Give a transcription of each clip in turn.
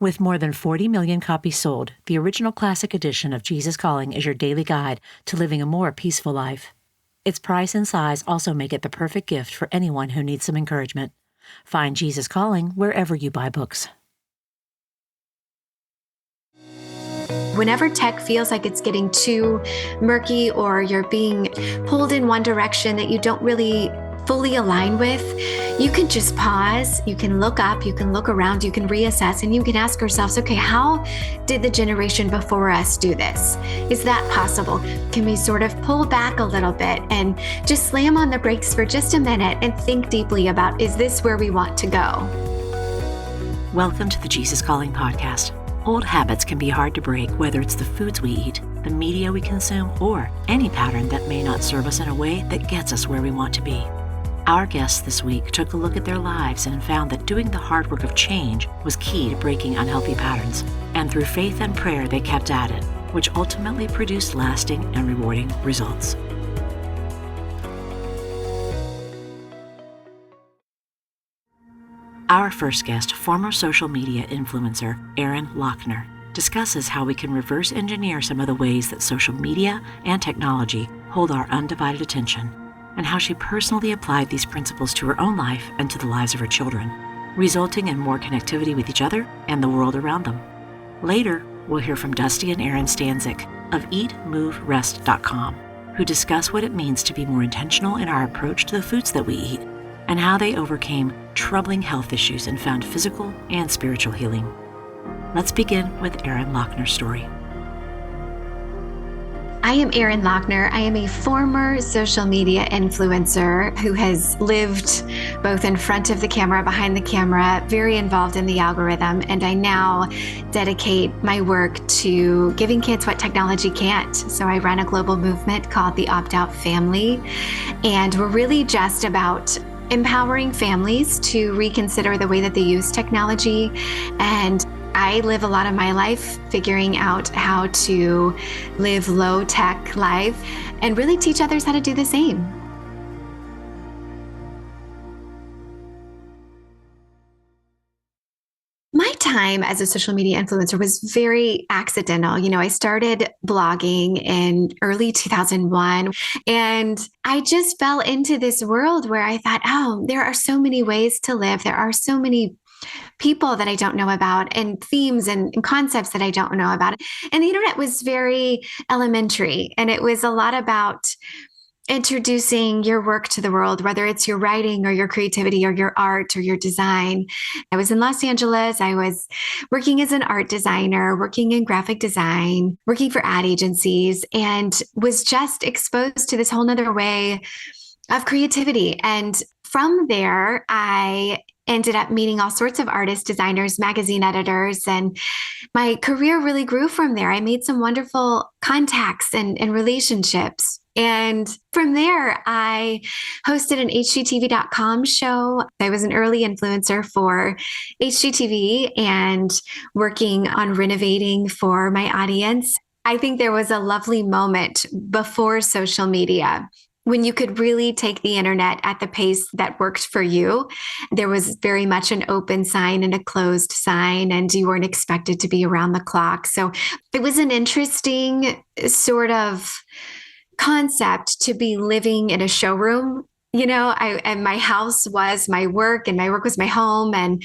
With more than 40 million copies sold, the original classic edition of Jesus Calling is your daily guide to living a more peaceful life. Its price and size also make it the perfect gift for anyone who needs some encouragement. Find Jesus Calling wherever you buy books. Whenever tech feels like it's getting too murky or you're being pulled in one direction that you don't really fully align with, you can just pause, you can look up, you can look around, you can reassess, and you can ask yourselves, okay, how did the generation before us do this? Is that possible? Can we sort of pull back a little bit and just slam on the brakes for just a minute and think deeply about, is this where we want to go? Welcome to the Jesus Calling podcast. Old habits can be hard to break, whether it's the foods we eat, the media we consume, or any pattern that may not serve us in a way that gets us where we want to be. Our guests this week took a look at their lives and found that doing the hard work of change was key to breaking unhealthy patterns. And through faith and prayer, they kept at it, which ultimately produced lasting and rewarding results. Our first guest, former social media influencer Erin Loechner, discusses how we can reverse engineer some of the ways that social media and technology hold our undivided attention, and how she personally applied these principles to her own life and to the lives of her children, resulting in more connectivity with each other and the world around them. Later, we'll hear from Dusty and Erin Stanczyk of EatMovRest.com, who discuss what it means to be more intentional in our approach to the foods that we eat, and how they overcame troubling health issues and found physical and spiritual healing. Let's begin with Erin Loechner's story. I am Erin Loechner. I am a former social media influencer who has lived both in front of the camera, behind the camera, very involved in the algorithm, and I now dedicate my work to giving kids what technology can't. So I run a global movement called the Opt-Out Family, and we're really just about empowering families to reconsider the way that they use technology. And I live a lot of my life figuring out how to live low-tech life and really teach others how to do the same. My time as a social media influencer was very accidental. I started blogging in early 2001, and I just fell into this world where I thought, oh, there are so many ways to live. There are so many people that I don't know about, and themes and concepts that I don't know about. And the internet was very elementary, and it was a lot about introducing your work to the world, whether it's your writing or your creativity or your art or your design. I was in Los Angeles. I was working as an art designer, working in graphic design, working for ad agencies, and was just exposed to this whole nother way of creativity. And from there, I ended up meeting all sorts of artists, designers, magazine editors, and my career really grew from there. I made some wonderful contacts and relationships. And from there, I hosted an HGTV.com show. I was an early influencer for HGTV and working on renovating for my audience. I think there was a lovely moment before social media when you could really take the internet at the pace that worked for you. There was very much an open sign and a closed sign, and you weren't expected to be around the clock. So it was an interesting sort of concept to be living in a showroom. And my house was my work and my work was my home, and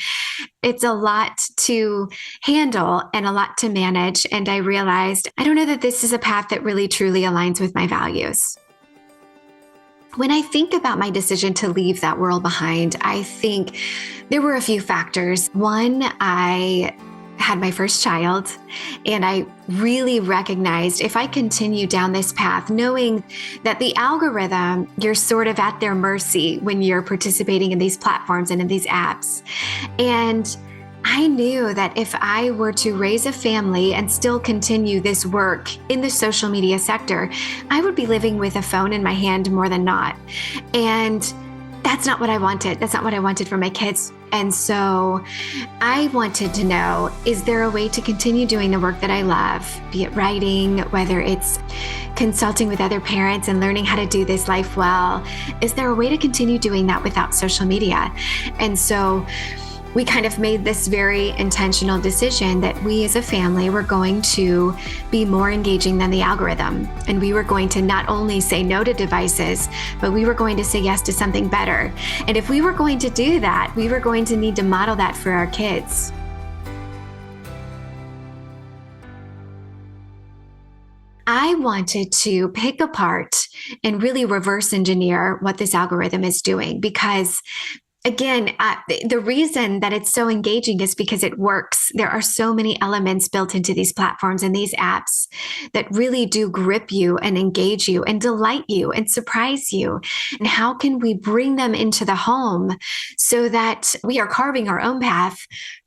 it's a lot to handle and a lot to manage. And I realized, I don't know that this is a path that really truly aligns with my values. When I think about my decision to leave that world behind, I think there were a few factors. One, I had my first child, and I really recognized if I continue down this path, knowing that the algorithm, you're sort of at their mercy when you're participating in these platforms and in these apps. And I knew that if I were to raise a family and still continue this work in the social media sector, I would be living with a phone in my hand more than not. And that's not what I wanted. That's not what I wanted for my kids. And so I wanted to know, is there a way to continue doing the work that I love, be it writing, whether it's consulting with other parents and learning how to do this life well? Is there a way to continue doing that without social media? And so we kind of made this very intentional decision that we as a family were going to be more engaging than the algorithm. And we were going to not only say no to devices, but we were going to say yes to something better. And if we were going to do that, we were going to need to model that for our kids. I wanted to pick apart and really reverse engineer what this algorithm is doing because again, the reason that it's so engaging is because it works. There are so many elements built into these platforms and these apps that really do grip you and engage you and delight you and surprise you. And how can we bring them into the home so that we are carving our own path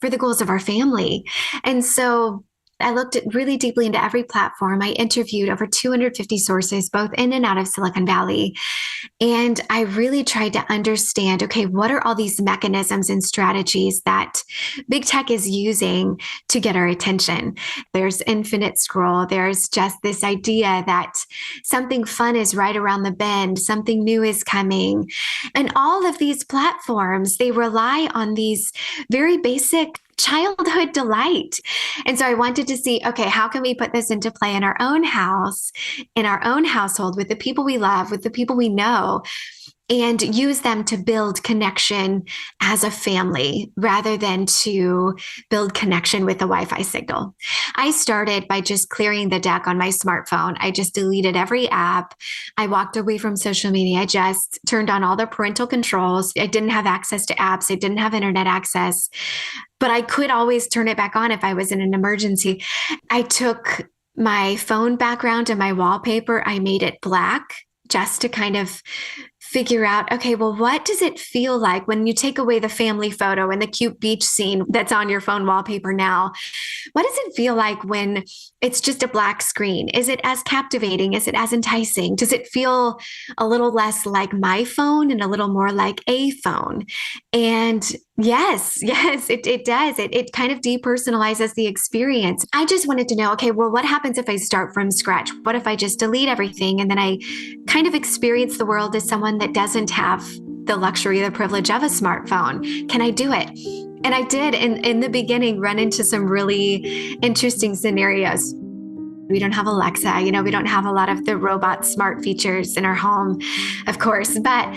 for the goals of our family? And so I looked really deeply into every platform. I interviewed over 250 sources, both in and out of Silicon Valley. And I really tried to understand, okay, what are all these mechanisms and strategies that big tech is using to get our attention? There's infinite scroll. There's just this idea that something fun is right around the bend, something new is coming. And all of these platforms, they rely on these very basic childhood delight. And so I wanted to see, okay, how can we put this into play in our own house, in our own household, with the people we love, with the people we know, and use them to build connection as a family rather than to build connection with the Wi-Fi signal. I started by just clearing the deck on my smartphone. I just deleted every app. I walked away from social media. I just turned on all the parental controls. I didn't have access to apps. I didn't have internet access, but I could always turn it back on if I was in an emergency. I took my phone background and my wallpaper. I made it black just to kind of figure out, okay, well, what does it feel like when you take away the family photo and the cute beach scene that's on your phone wallpaper now? What does it feel like when it's just a black screen? Is it as captivating? Is it as enticing? Does it feel a little less like my phone and a little more like a phone? And yes, it does. It kind of depersonalizes the experience. I just wanted to know, okay, well, what happens if I start from scratch? What if I just delete everything and then I kind of experience the world as someone that doesn't have the luxury, the privilege of a smartphone? Can I do it? And I did, in the beginning, run into some really interesting scenarios. We don't have Alexa, we don't have a lot of the robot smart features in our home, of course. But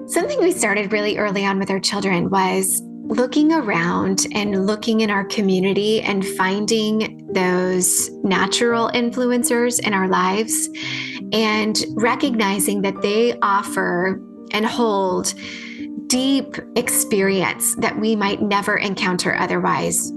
something we started really early on with our children was looking around and looking in our community and finding those natural influencers in our lives and recognizing that they offer and hold deep experience that we might never encounter otherwise.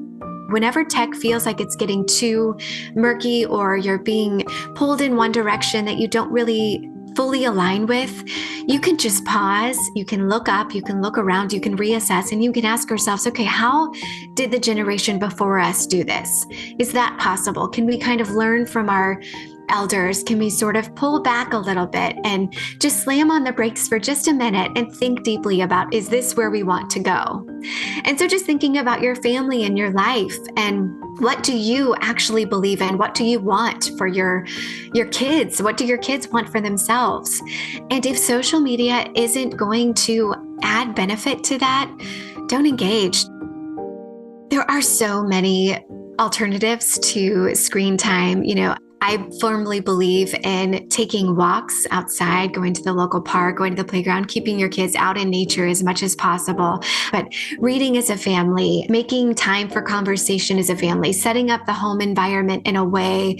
Whenever tech feels like it's getting too murky or you're being pulled in one direction that you don't really fully align with, you can just pause, you can look up, you can look around, you can reassess, and you can ask yourselves, okay, how did the generation before us do this? Is that possible? Can we kind of learn from our elders? Can we sort of pull back a little bit and just slam on the brakes for just a minute and think deeply about, is this where we want to go? And so just thinking about your family and your life and what do you actually believe in? What do you want for your kids? What do your kids want for themselves? And if social media isn't going to add benefit to that, don't engage. There are so many alternatives to screen time. I firmly believe in taking walks outside, going to the local park, going to the playground, keeping your kids out in nature as much as possible. But reading as a family, making time for conversation as a family, setting up the home environment in a way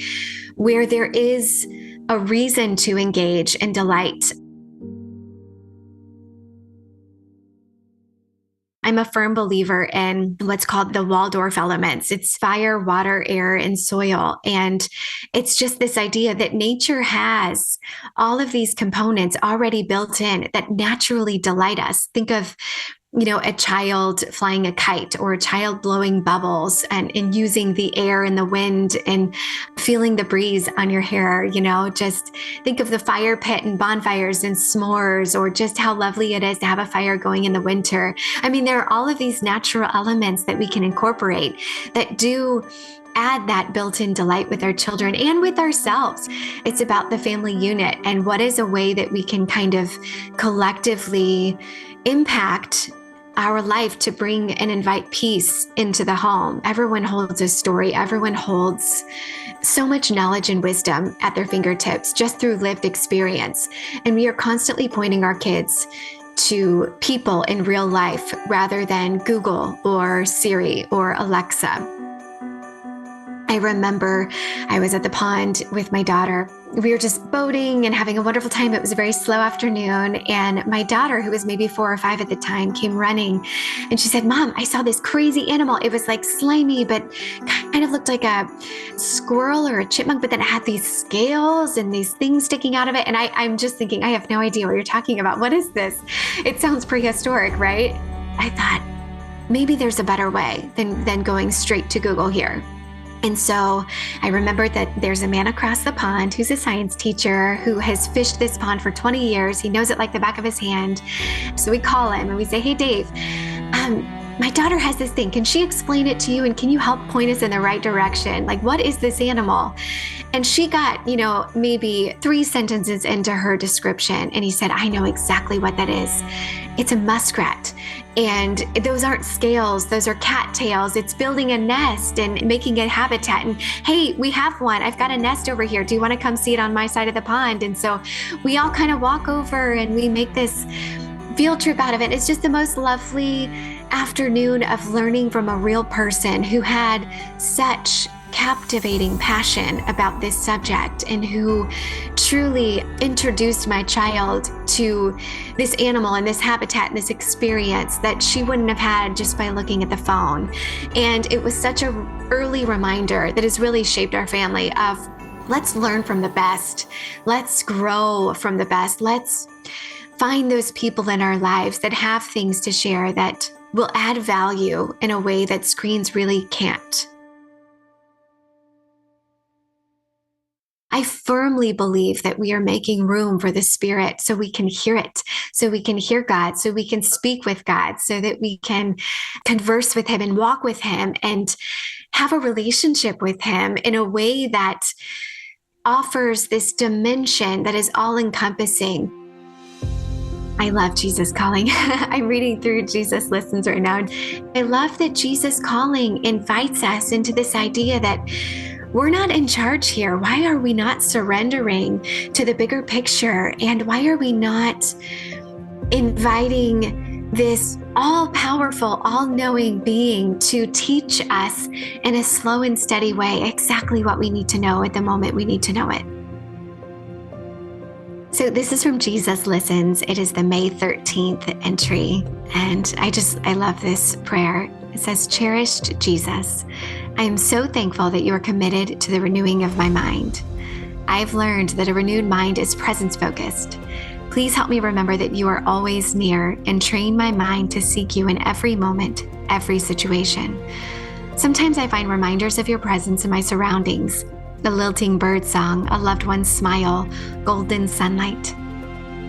where there is a reason to engage and delight. I'm a firm believer in what's called the Waldorf elements. It's fire, water, air, and soil. And it's just this idea that nature has all of these components already built in that naturally delight us. Think of a child flying a kite or a child blowing bubbles and using the air and the wind and feeling the breeze on your hair. Just think of the fire pit and bonfires and s'mores, or just how lovely it is to have a fire going in the winter. I mean, there are all of these natural elements that we can incorporate that do add that built-in delight with our children and with ourselves. It's about the family unit and what is a way that we can kind of collectively impact our life to bring and invite peace into the home. Everyone holds a story. Everyone holds so much knowledge and wisdom at their fingertips just through lived experience. And we are constantly pointing our kids to people in real life rather than Google or Siri or Alexa. I remember I was at the pond with my daughter. We were just boating and having a wonderful time. It was a very slow afternoon. And my daughter, who was maybe 4 or 5 at the time, came running. And she said, "Mom, I saw this crazy animal. It was like slimy, but kind of looked like a squirrel or a chipmunk, but then it had these scales and these things sticking out of it." And I'm just thinking, I have no idea what you're talking about. What is this? It sounds prehistoric, right? I thought, maybe there's a better way than going straight to Google here. And so I remembered that there's a man across the pond who's a science teacher who has fished this pond for 20 years. He knows it like the back of his hand. So we call him and we say, "Hey, Dave, my daughter has this thing. Can she explain it to you? And can you help point us in the right direction? Like, what is this animal?" And she got, maybe 3 sentences into her description. And he said, "I know exactly what that is. It's a muskrat. And those aren't scales, those are cattails. It's building a nest and making a habitat. And hey, we have one. I've got a nest over here. Do you want to come see it on my side of the pond?" And so we all kind of walk over and we make this field trip out of it. It's just the most lovely afternoon of learning from a real person who had such captivating passion about this subject and who truly introduced my child to this animal and this habitat and this experience that she wouldn't have had just by looking at the phone. And it was such an early reminder that has really shaped our family of, let's learn from the best. Let's grow from the best. Let's find those people in our lives that have things to share that will add value in a way that screens really can't. I firmly believe that we are making room for the Spirit so we can hear it, so we can hear God, so we can speak with God, so that we can converse with Him and walk with Him and have a relationship with Him in a way that offers this dimension that is all-encompassing. I love Jesus Calling. I'm reading through Jesus Listens right now. I love that Jesus Calling invites us into this idea that we're not in charge here. Why are we not surrendering to the bigger picture? And why are we not inviting this all-powerful, all-knowing being to teach us in a slow and steady way exactly what we need to know at the moment we need to know it? So this is from Jesus Listens. It is the May 13th entry. And I love this prayer. It says, "Cherished Jesus, I am so thankful that you are committed to the renewing of my mind. I've learned that a renewed mind is presence-focused. Please help me remember that you are always near and train my mind to seek you in every moment, every situation. Sometimes I find reminders of your presence in my surroundings, a lilting bird song, a loved one's smile, golden sunlight.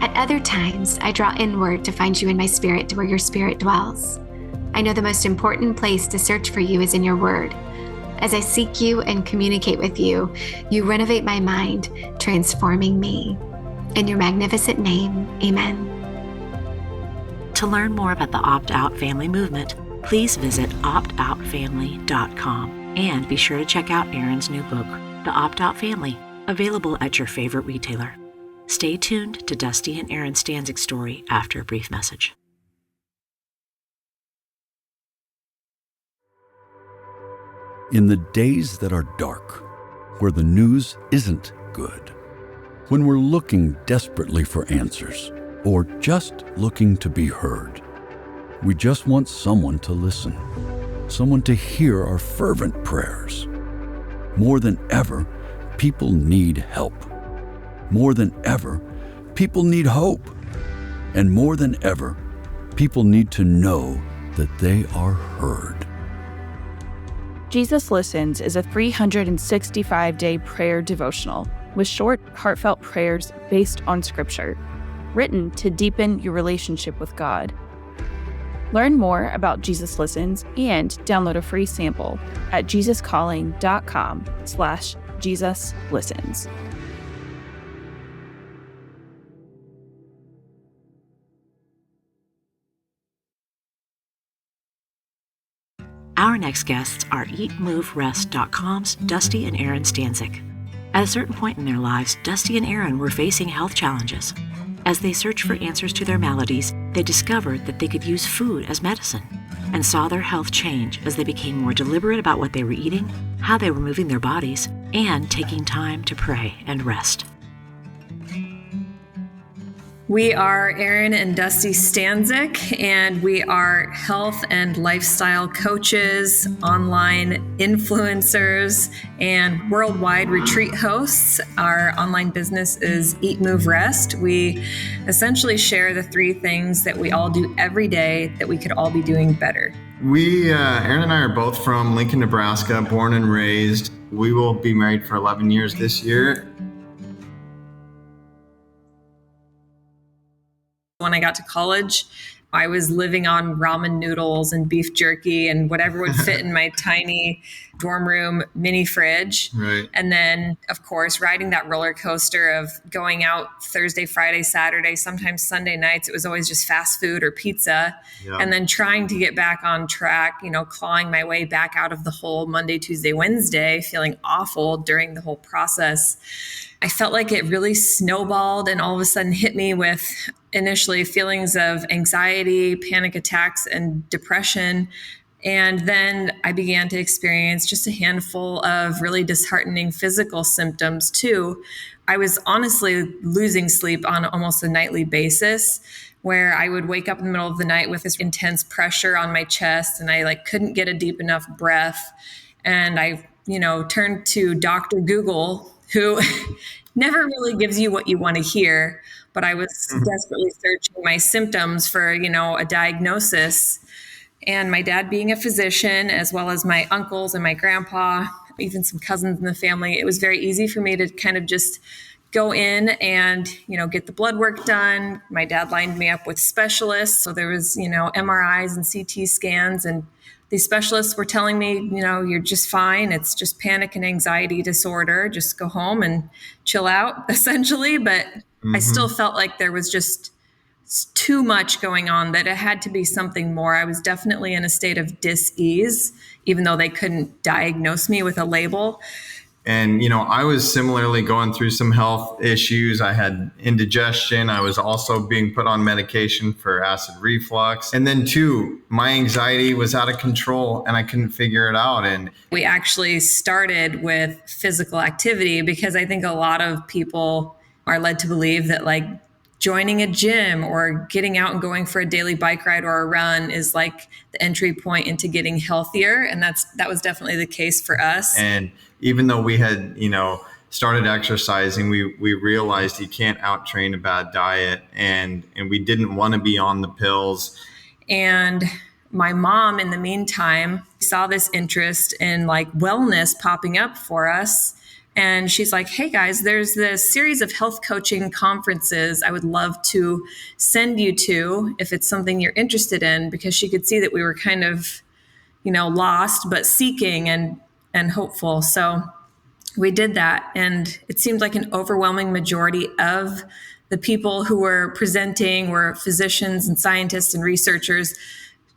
At other times, I draw inward to find you in my spirit, where your spirit dwells. I know the most important place to search for you is in your word. As I seek you and communicate with you, you renovate my mind, transforming me. In your magnificent name, amen." To learn more about the Opt-Out Family Movement, please visit optoutfamily.com and be sure to check out Erin's new book, The Opt-Out Family, available at your favorite retailer. Stay tuned to Dusty and Erin Stanczyk's story after a brief message. In the days that are dark, where the news isn't good, when we're looking desperately for answers or just looking to be heard, we just want someone to listen, someone to hear our fervent prayers. More than ever, people need help. More than ever, people need hope. And more than ever, people need to know that they are heard. Jesus Listens is a 365-day prayer devotional with short, heartfelt prayers based on Scripture, written to deepen your relationship with God. Learn more about Jesus Listens and download a free sample at jesuscalling.com/JesusListens. next guests are EatMoveRest.com's Dusty and Erin Stanczyk. At a certain point in their lives, Dusty and Erin were facing health challenges. As they searched for answers to their maladies, they discovered that they could use food as medicine and saw their health change as they became more deliberate about what they were eating, how they were moving their bodies, and taking time to pray and rest. We are Erin and Dusty Stanczyk, and we are health and lifestyle coaches, online influencers, and worldwide retreat hosts. Our online business is Eat, Move, Rest. We essentially share the three things that we all do every day that we could all be doing better. Erin and I are both from Lincoln, Nebraska, born and raised. We will be married for 11 years this year. When I got to college, I was living on ramen noodles and beef jerky and whatever would fit in my tiny dorm room mini fridge. Right. And then, of course, riding that roller coaster of going out Thursday, Friday, Saturday, sometimes Sunday nights. It was always just fast food or pizza. Yeah. And then trying to get back on track, clawing my way back out of the hole Monday, Tuesday, Wednesday, feeling awful during the whole process. I felt like it really snowballed and all of a sudden hit me with initially feelings of anxiety, panic attacks, and depression. And then I began to experience just a handful of really disheartening physical symptoms too. I was honestly losing sleep on almost a nightly basis, where I would wake up in the middle of the night with this intense pressure on my chest and I couldn't get a deep enough breath. And I, turned to Dr. Google, who never really gives you what you want to hear. But I was desperately searching my symptoms for, a diagnosis. And my dad being a physician, as well as my uncles and my grandpa, even some cousins in the family, it was very easy for me to kind of just go in and, get the blood work done. My dad lined me up with specialists. So there was, MRIs and CT scans, and these specialists were telling me, you're just fine. It's just panic and anxiety disorder. Just go home and chill out, essentially. But I still felt like there was just too much going on, that it had to be something more. I was definitely in a state of dis-ease, even though they couldn't diagnose me with a label. And, I was similarly going through some health issues. I had indigestion. I was also being put on medication for acid reflux. And then too, my anxiety was out of control and I couldn't figure it out. And we actually started with physical activity because I think a lot of people are led to believe that joining a gym or getting out and going for a daily bike ride or a run is the entry point into getting healthier. And that was definitely the case for us. And even though we had, started exercising, we realized you can't out-train a bad diet, and we didn't want to be on the pills. And my mom, in the meantime, saw this interest in wellness popping up for us. And she's like, hey guys, there's this series of health coaching conferences I would love to send you to if it's something you're interested in, because she could see that we were kind of, lost, but seeking and hopeful. So we did that. And it seemed like an overwhelming majority of the people who were presenting were physicians and scientists and researchers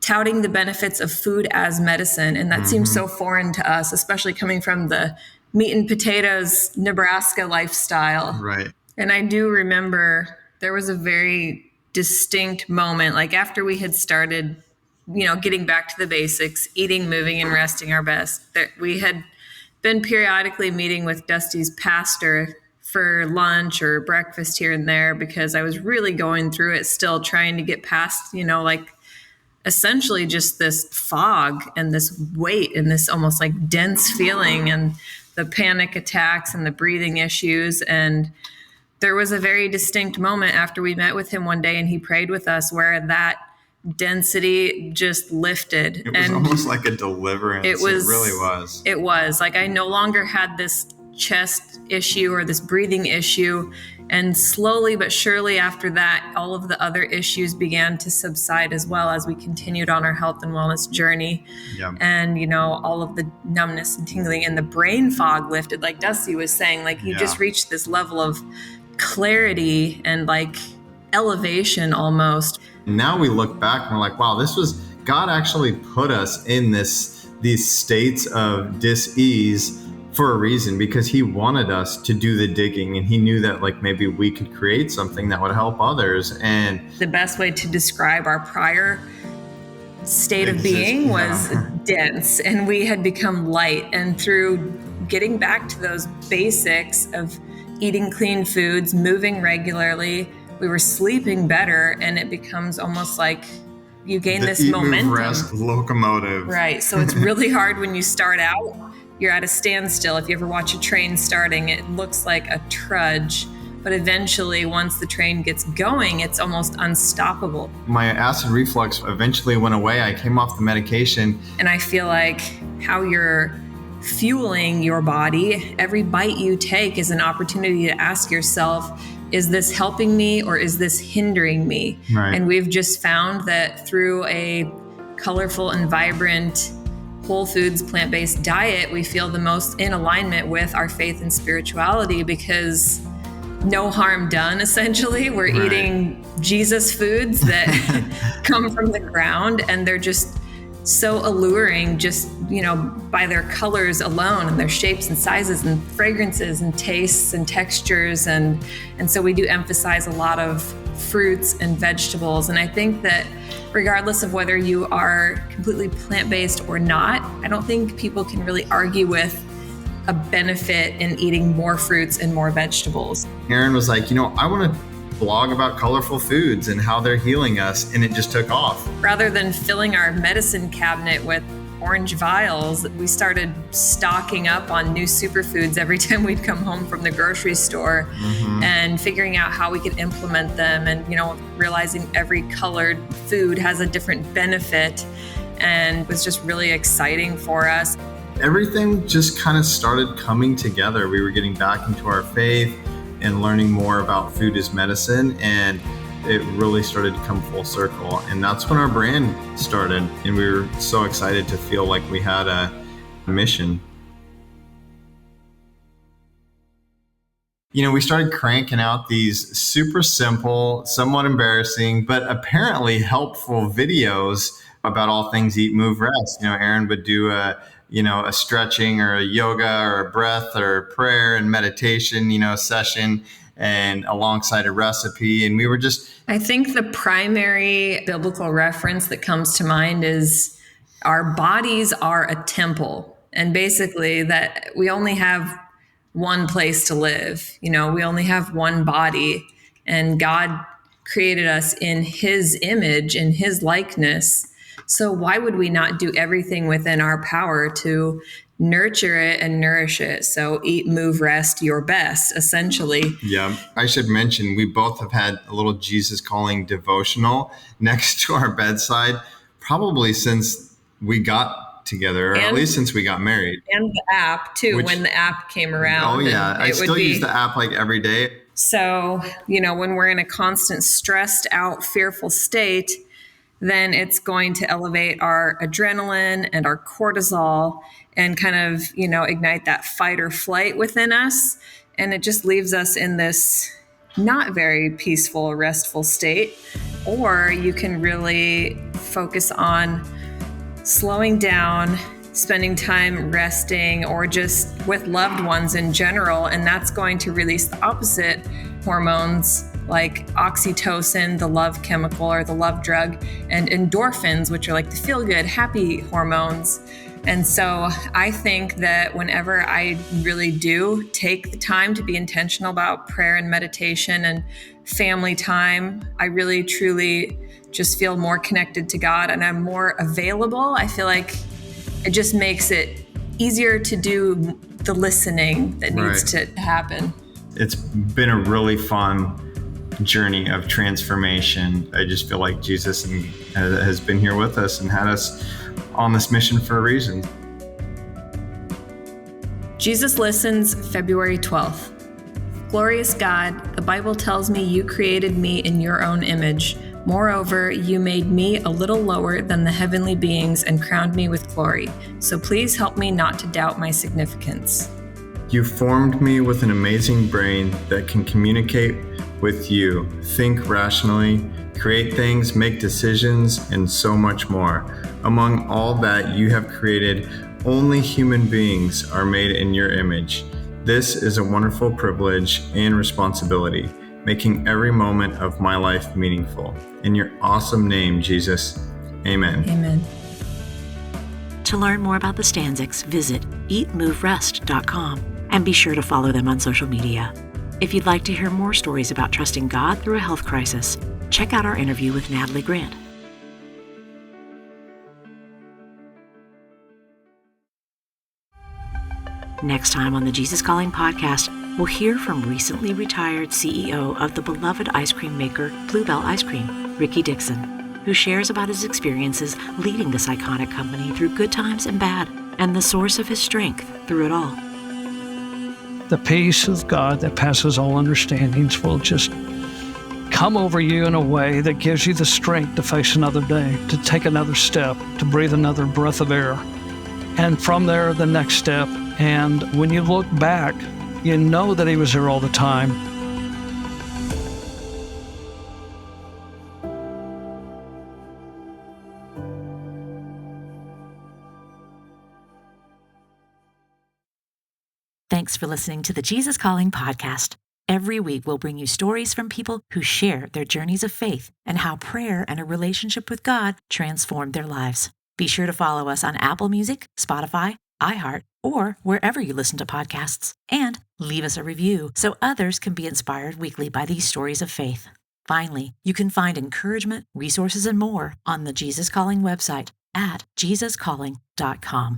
touting the benefits of food as medicine. And that seems so foreign to us, especially coming from the meat and potatoes Nebraska lifestyle. Right. And I do remember there was a very distinct moment, after we had started, getting back to the basics, eating, moving, and resting our best, that we had been periodically meeting with Dusty's pastor for lunch or breakfast here and there, because I was really going through it, still trying to get past, essentially just this fog and this weight and this almost dense feeling and the panic attacks and the breathing issues. And there was a very distinct moment after we met with him one day and he prayed with us where that density just lifted. It was almost like a deliverance. It really was. It was I no longer had this chest issue or this breathing issue. And slowly but surely after that, all of the other issues began to subside as well as we continued on our health and wellness journey. Yeah. And, all of the numbness and tingling and the brain fog lifted, like Dusty was saying, you just reached this level of clarity and elevation almost. Now we look back and we're like, wow, God actually put us in these these states of dis-ease for a reason, because he wanted us to do the digging, and he knew that like maybe we could create something that would help others. And the best way to describe our prior state of being was dense, and we had become light. And through getting back to those basics of eating clean foods, moving regularly, we were sleeping better, and it becomes almost like you gain this momentum. Mov Rest locomotive. Right. So it's really hard when you start out. You're at a standstill. If you ever watch a train starting, it looks like a trudge. But eventually, once the train gets going, it's almost unstoppable. My acid reflux eventually went away. I came off the medication. And I feel like how you're fueling your body, every bite you take is an opportunity to ask yourself, is this helping me or is this hindering me? Right. And we've just found that through a colorful and vibrant whole foods, plant-based diet, we feel the most in alignment with our faith and spirituality, because no harm done, essentially. We're eating Jesus foods that come from the ground, and they're just so alluring, just, by their colors alone and their shapes and sizes and fragrances and tastes and textures. And so we do emphasize a lot of fruits and vegetables. And I think that regardless of whether you are completely plant-based or not, I don't think people can really argue with a benefit in eating more fruits and more vegetables. Erin was like, I want to blog about colorful foods and how they're healing us, and it just took off. Rather than filling our medicine cabinet with orange vials, we started stocking up on new superfoods every time we'd come home from the grocery store, and figuring out how we could implement them, and realizing every colored food has a different benefit, and it was just really exciting for us. Everything just kind of started coming together. We were getting back into our faith and learning more about food as medicine, and it really started to come full circle. And that's when our brand started, and we were so excited to feel like we had a mission. We started cranking out these super simple, somewhat embarrassing, but apparently helpful videos about all things Eat, Move, Rest. Erin would do a stretching or a yoga or a breath or a prayer and meditation, session, and alongside a recipe. And we were just... I think the primary biblical reference that comes to mind is our bodies are a temple. And basically that we only have one place to live. We only have one body, and God created us in his image, in his likeness. So why would we not do everything within our power to nurture it and nourish it? So eat, move, rest your best, essentially. Yeah. I should mention, we both have had a little Jesus Calling devotional next to our bedside, probably since we got together, or at least since we got married. And the app too, when the app came around. Oh yeah. I still use the app like every day. So, when we're in a constant stressed out, fearful state, then it's going to elevate our adrenaline and our cortisol and kind of, ignite that fight or flight within us. And it just leaves us in this not very peaceful, restful state. Or you can really focus on slowing down, spending time resting, or just with loved ones in general. And that's going to release the opposite hormones like oxytocin, the love chemical or the love drug, and endorphins, which are like the feel-good, happy hormones. And so I think that whenever I really do take the time to be intentional about prayer and meditation and family time, I really, truly just feel more connected to God, and I'm more available. I feel like it just makes it easier to do the listening that needs to happen. It's been a really fun journey of transformation. I just feel like Jesus has been here with us and had us on this mission for a reason. Jesus Listens, February 12th. Glorious God, the Bible tells me you created me in your own image. Moreover, you made me a little lower than the heavenly beings and crowned me with glory. So please help me not to doubt my significance. You formed me with an amazing brain that can communicate with you, think rationally, create things, make decisions, and so much more. Among all that you have created, only human beings are made in your image. This is a wonderful privilege and responsibility, making every moment of my life meaningful. In your awesome name, Jesus, amen. Amen. To learn more about the Stanczyks, visit eatmovrest.com and be sure to follow them on social media. If you'd like to hear more stories about trusting God through a health crisis, check out our interview with Natalie Grant. Next time on the Jesus Calling podcast, we'll hear from recently retired CEO of the beloved ice cream maker Bluebell Ice Cream, Ricky Dixon, who shares about his experiences leading this iconic company through good times and bad, and the source of his strength through it all. The peace of God that passes all understandings will just come over you in a way that gives you the strength to face another day, to take another step, to breathe another breath of air. And from there, the next step. And when you look back, you know that he was there all the time. Thanks for listening to the Jesus Calling podcast. Every week, we'll bring you stories from people who share their journeys of faith and how prayer and a relationship with God transformed their lives. Be sure to follow us on Apple Music, Spotify, iHeart, or wherever you listen to podcasts. And leave us a review so others can be inspired weekly by these stories of faith. Finally, you can find encouragement, resources, and more on the Jesus Calling website at jesuscalling.com.